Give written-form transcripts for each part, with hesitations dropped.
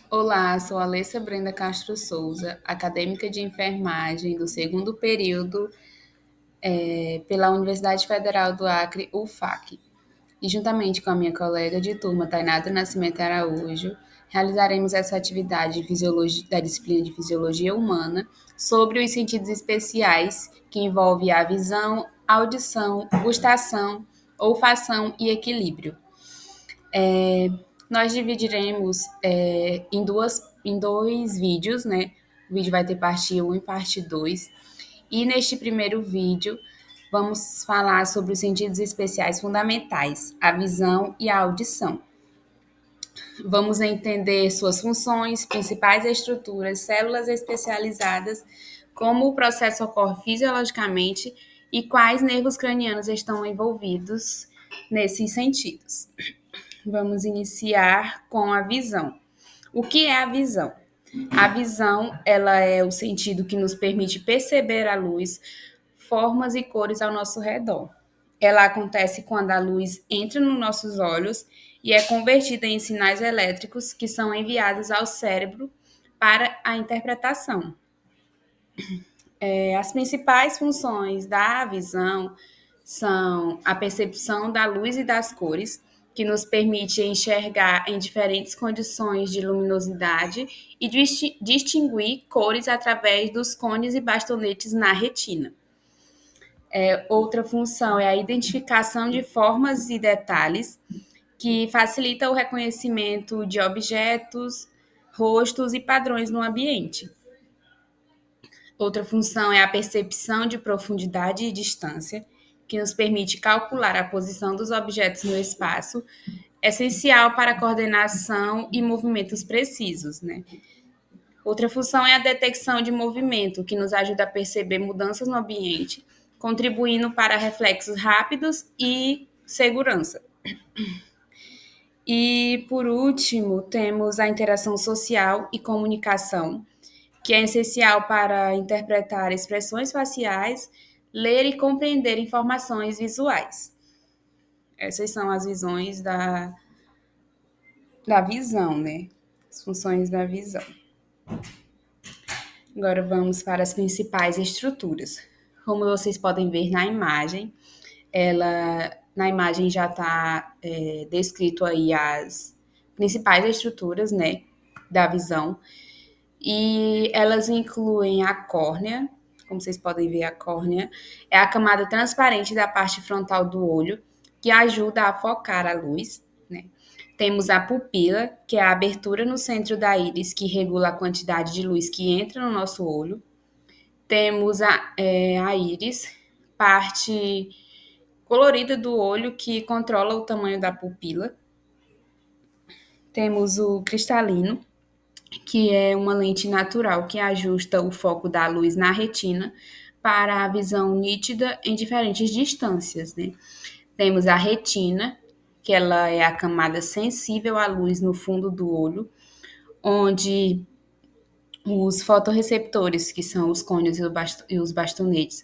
Olá, sou Alessa Brenda Castro Souza, acadêmica de enfermagem do segundo período pela Universidade Federal do Acre, UFAC. E juntamente com a minha colega de turma, Tainá do Nascimento Araújo, realizaremos essa atividade da disciplina de Fisiologia Humana sobre os sentidos especiais, que envolve a visão, audição, gustação, olfação e equilíbrio. Nós dividiremos em dois vídeos, né? O vídeo vai ter parte um e parte 2. E neste primeiro vídeo, vamos falar sobre os sentidos especiais fundamentais, a visão e a audição. Vamos entender suas funções, principais estruturas, células especializadas, como o processo ocorre fisiologicamente e quais nervos cranianos estão envolvidos nesses sentidos. Vamos iniciar com a visão. O que é a visão? A visão, ela é o sentido que nos permite perceber a luz, formas e cores ao nosso redor. Ela acontece quando a luz entra nos nossos olhos e é convertida em sinais elétricos que são enviados ao cérebro para a interpretação. As principais funções da visão são a percepção da luz e das cores, que nos permite enxergar em diferentes condições de luminosidade e distinguir cores através dos cones e bastonetes na retina. Outra função é a identificação de formas e detalhes, que facilita o reconhecimento de objetos, rostos e padrões no ambiente. Outra função é a percepção de profundidade e distância, que nos permite calcular a posição dos objetos no espaço, essencial para a coordenação e movimentos precisos, né? Outra função é a detecção de movimento, que nos ajuda a perceber mudanças no ambiente, contribuindo para reflexos rápidos e segurança. E, por último, temos a interação social e comunicação, que é essencial para interpretar expressões faciais, ler e compreender informações visuais. Essas são as visões da visão, né? As funções da visão. Agora vamos para as principais estruturas. Como vocês podem ver na imagem, na imagem já está descrito aí as principais estruturas, né, da visão. E elas incluem a córnea, como vocês podem ver, a córnea é a camada transparente da parte frontal do olho, que ajuda a focar a luz, né? Temos a pupila, que é a abertura no centro da íris, que regula a quantidade de luz que entra no nosso olho. Temos a íris, parte colorida do olho, que controla o tamanho da pupila. Temos o cristalino, que é uma lente natural que ajusta o foco da luz na retina para a visão nítida em diferentes distâncias, né? Temos a retina, que ela é a camada sensível à luz no fundo do olho, onde os fotorreceptores, que são os cônios e os bastonetes,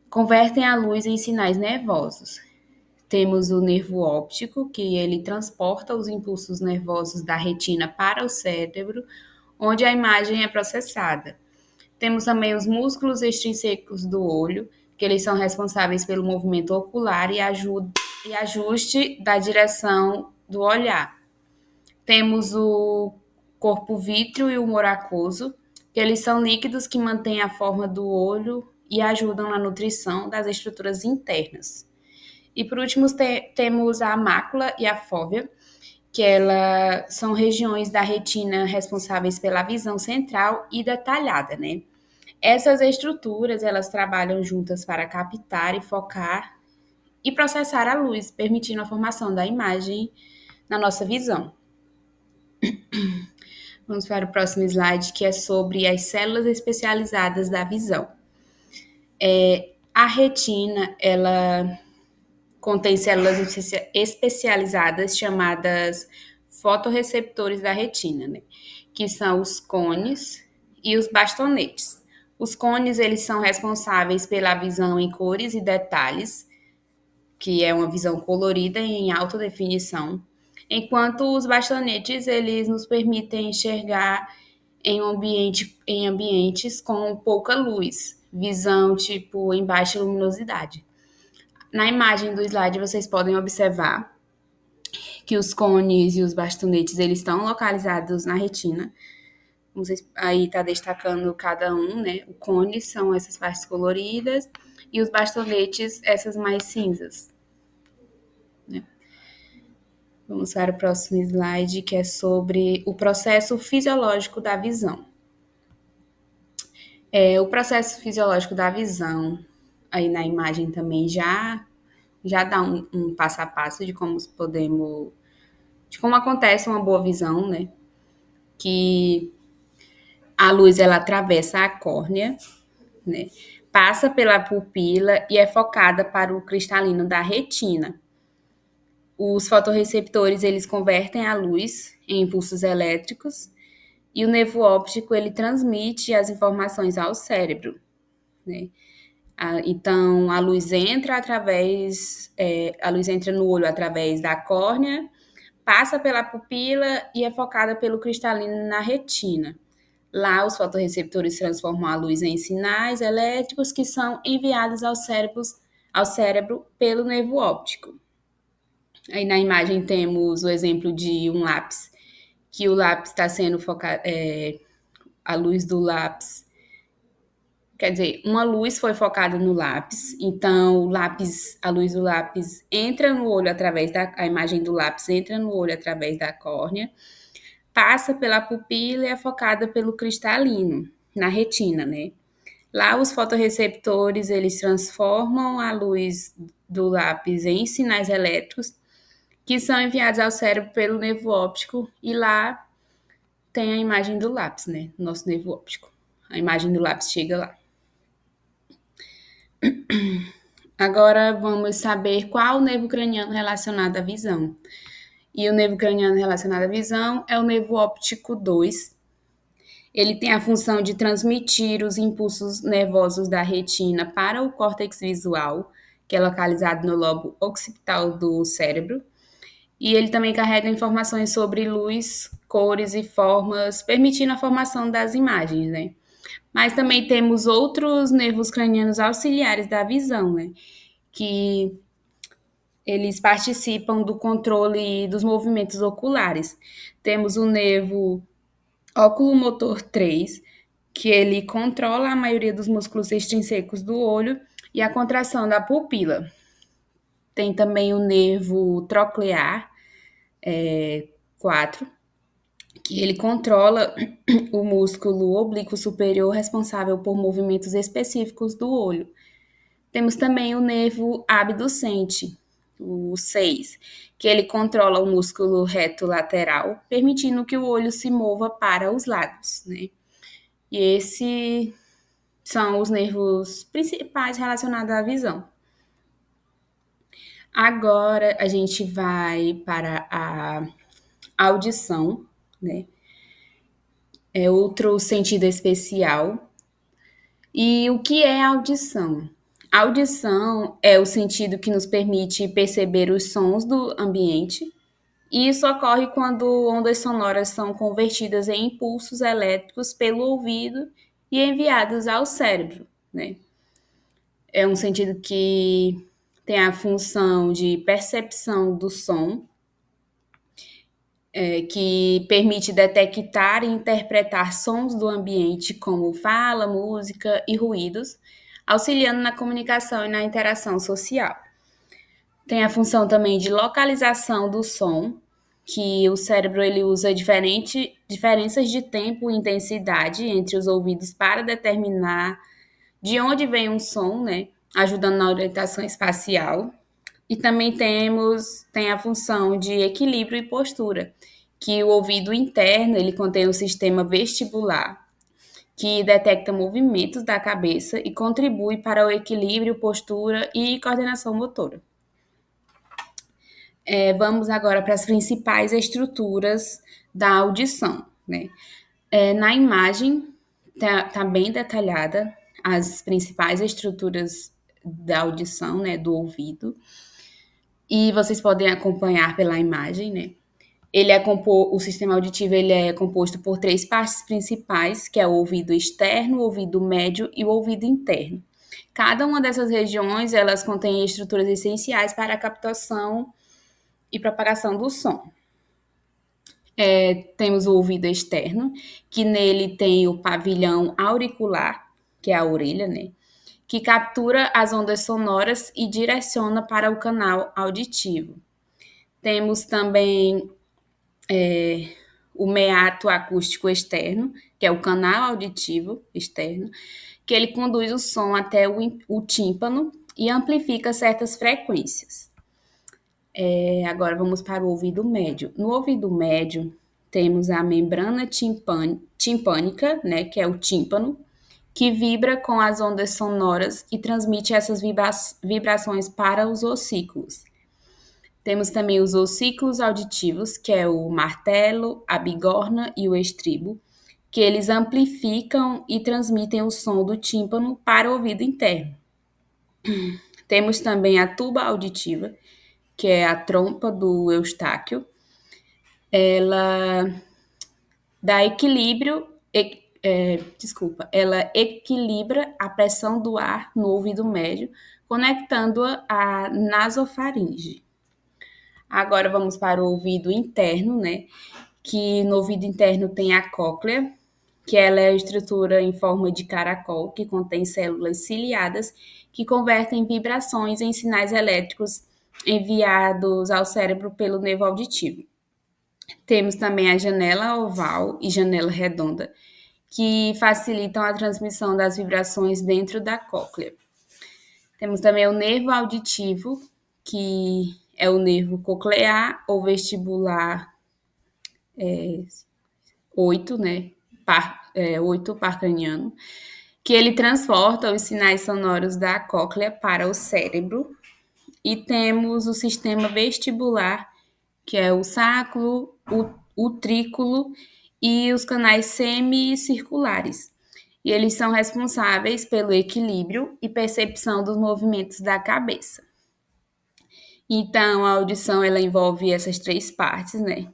convertem a luz em sinais nervosos. Temos o nervo óptico, que ele transporta os impulsos nervosos da retina para o cérebro, onde a imagem é processada. Temos também os músculos extrínsecos do olho, que eles são responsáveis pelo movimento ocular e ajuste da direção do olhar. Temos o corpo vítreo e o humor aquoso, que eles são líquidos que mantêm a forma do olho e ajudam na nutrição das estruturas internas. E por último, temos a mácula e a fóvea, que elas são regiões da retina responsáveis pela visão central e detalhada, né? Essas estruturas, elas trabalham juntas para captar e focar e processar a luz, permitindo a formação da imagem na nossa visão. Vamos para o próximo slide, que é sobre as células especializadas da visão. A retina, ela contém células especializadas chamadas fotorreceptores da retina, né? Que são os cones e os bastonetes. Os cones, eles são responsáveis pela visão em cores e detalhes, que é uma visão colorida e em alta definição. enquanto os bastonetes eles nos permitem enxergar em ambientes com pouca luz, visão tipo em baixa luminosidade. Na imagem do slide vocês podem observar que os cones e os bastonetes eles estão localizados na retina. Vocês, aí está destacando cada um, né? O cone são essas partes coloridas e os bastonetes essas mais cinzas. Né? Vamos para o próximo slide, que é sobre o processo fisiológico da visão. O processo fisiológico da visão, aí na imagem também já dá um passo a passo de de como acontece uma boa visão, né? Que a luz ela atravessa a córnea, né? Passa pela pupila e é focada para o cristalino da retina. Os fotorreceptores eles convertem a luz em impulsos elétricos e o nervo óptico ele transmite as informações ao cérebro, né? Então a luz entra no olho através da córnea, passa pela pupila e é focada pelo cristalino na retina. Lá, os fotorreceptores transformam a luz em sinais elétricos que são enviados ao cérebro pelo nervo óptico. Aí na imagem temos o exemplo de um lápis, que o lápis está sendo focado, a luz do lápis, quer dizer, uma luz foi focada no lápis, então a luz do lápis entra no olho a imagem do lápis entra no olho através da córnea, passa pela pupila e é focada pelo cristalino, na retina, né? Lá os fotorreceptores, eles transformam a luz do lápis em sinais elétricos que são enviados ao cérebro pelo nervo óptico e lá tem a imagem do lápis, né? Nosso nervo óptico. A imagem do lápis chega lá. Agora vamos saber qual o nervo craniano relacionado à visão. E o nervo craniano relacionado à visão é o nervo óptico 2. Ele tem a função de transmitir os impulsos nervosos da retina para o córtex visual, que é localizado no lobo occipital do cérebro. E ele também carrega informações sobre luz, cores e formas, permitindo a formação das imagens, né? Mas também temos outros nervos cranianos auxiliares da visão, né? Que eles participam do controle dos movimentos oculares. Temos o nervo oculomotor 3, que ele controla a maioria dos músculos extrinsecos do olho e a contração da pupila. Tem também o nervo troclear 4, que ele controla o músculo oblíquo superior responsável por movimentos específicos do olho. Temos também o nervo abducente, o 6, que ele controla o músculo reto lateral, permitindo que o olho se mova para os lados, né? E esses são os nervos principais relacionados à visão. Agora a gente vai para a audição, né? É outro sentido especial. E o que é a audição? A audição é o sentido que nos permite perceber os sons do ambiente, e isso ocorre quando ondas sonoras são convertidas em impulsos elétricos pelo ouvido e enviados ao cérebro, né? É um sentido que tem a função de percepção do som, que permite detectar e interpretar sons do ambiente, como fala, música e ruídos, auxiliando na comunicação e na interação social. Tem a função também de localização do som, que o cérebro ele usa diferenças de tempo e intensidade entre os ouvidos para determinar de onde vem um som, né, ajudando na orientação espacial. E também tem a função de equilíbrio e postura, que o ouvido interno ele contém o sistema vestibular, que detecta movimentos da cabeça e contribui para o equilíbrio, postura e coordenação motora. Vamos agora para as principais estruturas da audição, né? Na imagem tá bem detalhada as principais estruturas da audição, né, do ouvido. E vocês podem acompanhar pela imagem, né? O sistema auditivo ele é composto por três partes principais, que é o ouvido externo, o ouvido médio e o ouvido interno. Cada uma dessas regiões, elas contêm estruturas essenciais para a captação e propagação do som. Temos o ouvido externo, que nele tem o pavilhão auricular, que é a orelha, né? Que captura as ondas sonoras e direciona para o canal auditivo. Temos também o meato acústico externo, que é o canal auditivo externo, que ele conduz o som até o tímpano e amplifica certas frequências. Agora vamos para o ouvido médio. No ouvido médio, temos a membrana timpânica, né, que é o tímpano, que vibra com as ondas sonoras e transmite essas vibrações para os ossículos. Temos também os ossículos auditivos, que é o martelo, a bigorna e o estribo, que eles amplificam e transmitem o som do tímpano para o ouvido interno. Temos também a tuba auditiva, que é a trompa do Eustáquio. Ela dá equilíbrio, ela equilibra a pressão do ar no ouvido médio, conectando-a à nasofaringe. Agora vamos para o ouvido interno, né? Que no ouvido interno tem a cóclea, que ela é a estrutura em forma de caracol, que contém células ciliadas que convertem vibrações em sinais elétricos enviados ao cérebro pelo nervo auditivo. Temos também a janela oval e janela redonda, que facilitam a transmissão das vibrações dentro da cóclea. Temos também o nervo auditivo, que é o nervo coclear ou vestibular 8, né? 8 par craniano, que ele transporta os sinais sonoros da cóclea para o cérebro. E temos o sistema vestibular, que é o sacro, o trículo e os canais semicirculares. E eles são responsáveis pelo equilíbrio e percepção dos movimentos da cabeça. Então, a audição, ela envolve essas três partes, né?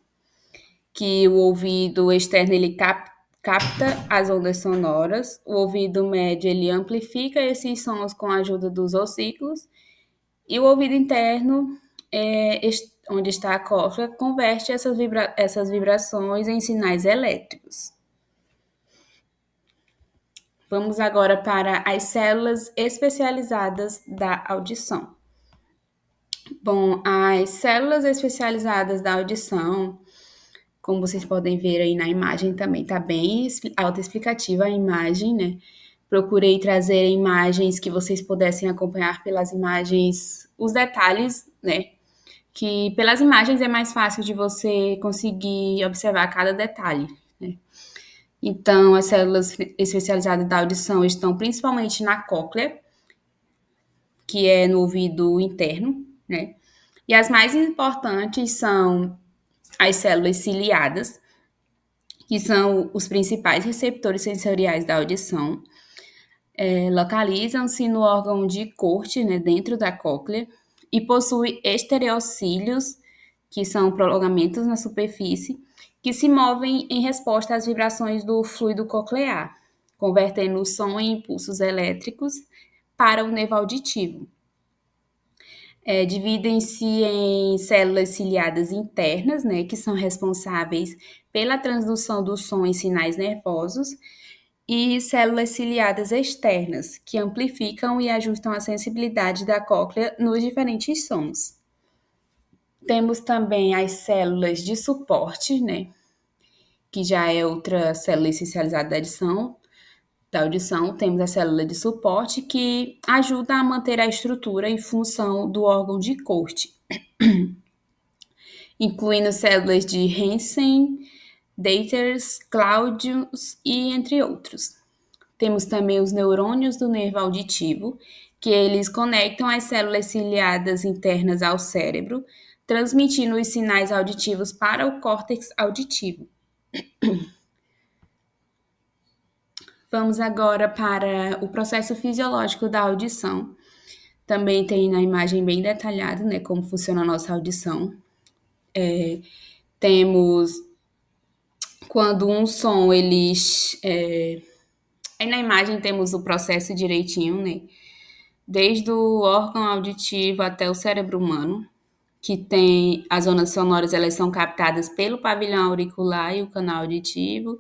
Que o ouvido externo, ele capta as ondas sonoras, o ouvido médio, ele amplifica esses sons com a ajuda dos ossículos, e o ouvido interno, onde está a cóclea, converte essas vibrações em sinais elétricos. Vamos agora para as células especializadas da audição. Bom, as células especializadas da audição, como vocês podem ver aí na imagem, também está bem autoexplicativa a imagem, né? Procurei trazer imagens que vocês pudessem acompanhar pelas imagens, os detalhes, né? Que pelas imagens é mais fácil de você conseguir observar cada detalhe, né? Então, as células especializadas da audição estão principalmente na cóclea, que é no ouvido interno, né? E as mais importantes são as células ciliadas, que são os principais receptores sensoriais da audição. Localizam-se no órgão de Corte, né, dentro da cóclea, e possui estereocílios, que são prolongamentos na superfície, que se movem em resposta às vibrações do fluido coclear, convertendo o som em impulsos elétricos para o nervo auditivo. Dividem-se em células ciliadas internas, né, que são responsáveis pela transdução do som em sinais nervosos, e células ciliadas externas, que amplificam e ajustam a sensibilidade da cóclea nos diferentes sons. Temos também as células de suporte, né, que já é outra célula essencializada da audição. Temos a célula de suporte, que ajuda a manter a estrutura e função do órgão de Corte, incluindo células de Hansen, Dayters, Claudius e entre outros. Temos também os neurônios do nervo auditivo, que eles conectam as células ciliadas internas ao cérebro, transmitindo os sinais auditivos para o córtex auditivo. Vamos agora para o processo fisiológico da audição. Também tem na imagem bem detalhado, né, como funciona a nossa audição. Temos quando um som aí na imagem temos o processo direitinho, né? Desde o órgão auditivo até o cérebro humano, que tem as ondas sonoras, elas são captadas pelo pavilhão auricular e o canal auditivo.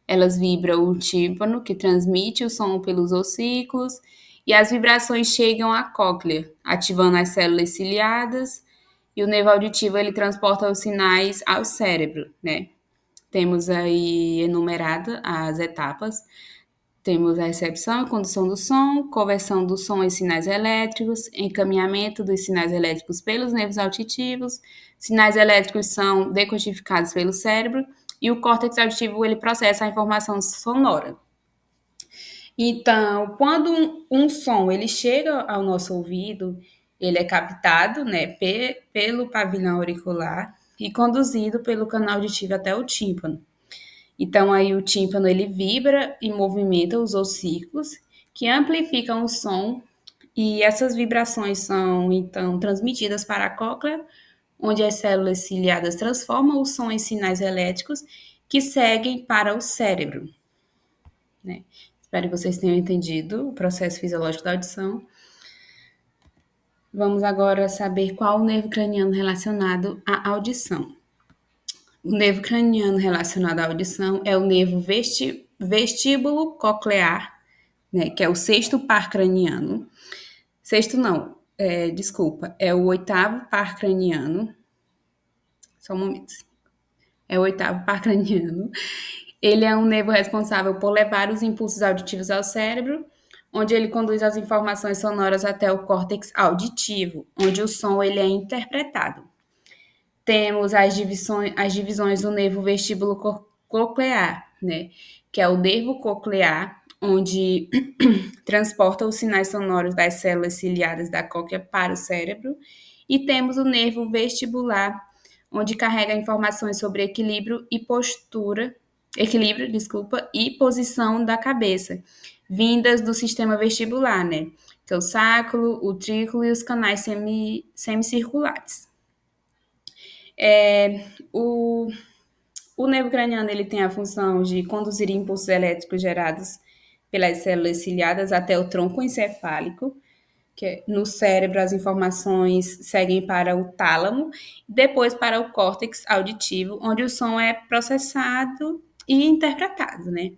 Elas vibram o tímpano, que transmite o som pelos ossículos, e as vibrações chegam à cóclea, ativando as células ciliadas, e o nervo auditivo ele transporta os sinais ao cérebro, né? Temos aí enumerada as etapas. Temos a recepção e condução do som, conversão do som em sinais elétricos, encaminhamento dos sinais elétricos pelos nervos auditivos, sinais elétricos são decodificados pelo cérebro e o córtex auditivo ele processa a informação sonora. Então, quando um som ele chega ao nosso ouvido, ele é captado, né, pelo pavilhão auricular e conduzido pelo canal auditivo até o tímpano. Então, aí o tímpano ele vibra e movimenta os ossículos, que amplificam o som, e essas vibrações são, então, transmitidas para a cóclea, onde as células ciliadas transformam o som em sinais elétricos que seguem para o cérebro, né? Espero que vocês tenham entendido o processo fisiológico da audição. Vamos agora saber qual o nervo craniano relacionado à audição. O nervo craniano relacionado à audição é o nervo vestíbulo coclear, né, que é o sexto par craniano. Sexto não, desculpa, é o oitavo par craniano. Só um momento. É o oitavo par craniano. Ele é um nervo responsável por levar os impulsos auditivos ao cérebro, onde ele conduz as informações sonoras até o córtex auditivo, onde o som ele é interpretado. Temos as divisões do nervo vestíbulo coclear, né? Que é o nervo coclear, onde transporta os sinais sonoros das células ciliadas da cóclea para o cérebro. E temos o nervo vestibular, onde carrega informações sobre equilíbrio, posição da cabeça, vindas do sistema vestibular, né? Que é o sacro, o trínculo e os canais semicirculares. O nervo craniano ele tem a função de conduzir impulsos elétricos gerados pelas células ciliadas até o tronco encefálico, que no cérebro as informações seguem para o tálamo, depois para o córtex auditivo, onde o som é processado e interpretado, né?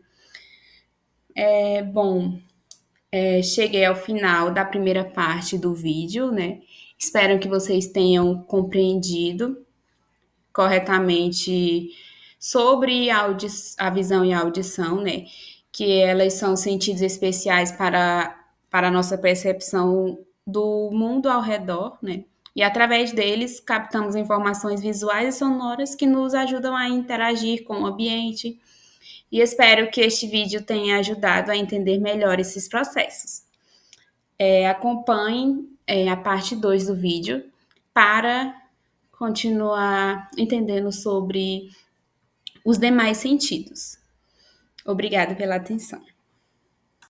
Cheguei ao final da primeira parte do vídeo, né? Espero que vocês tenham compreendido corretamente sobre a visão e a audição, né? Que elas são sentidos especiais para a nossa percepção do mundo ao redor, né? E através deles captamos informações visuais e sonoras que nos ajudam a interagir com o ambiente. E espero que este vídeo tenha ajudado a entender melhor esses processos. Acompanhem a parte 2 do vídeo para continuar entendendo sobre os demais sentidos. Obrigada pela atenção.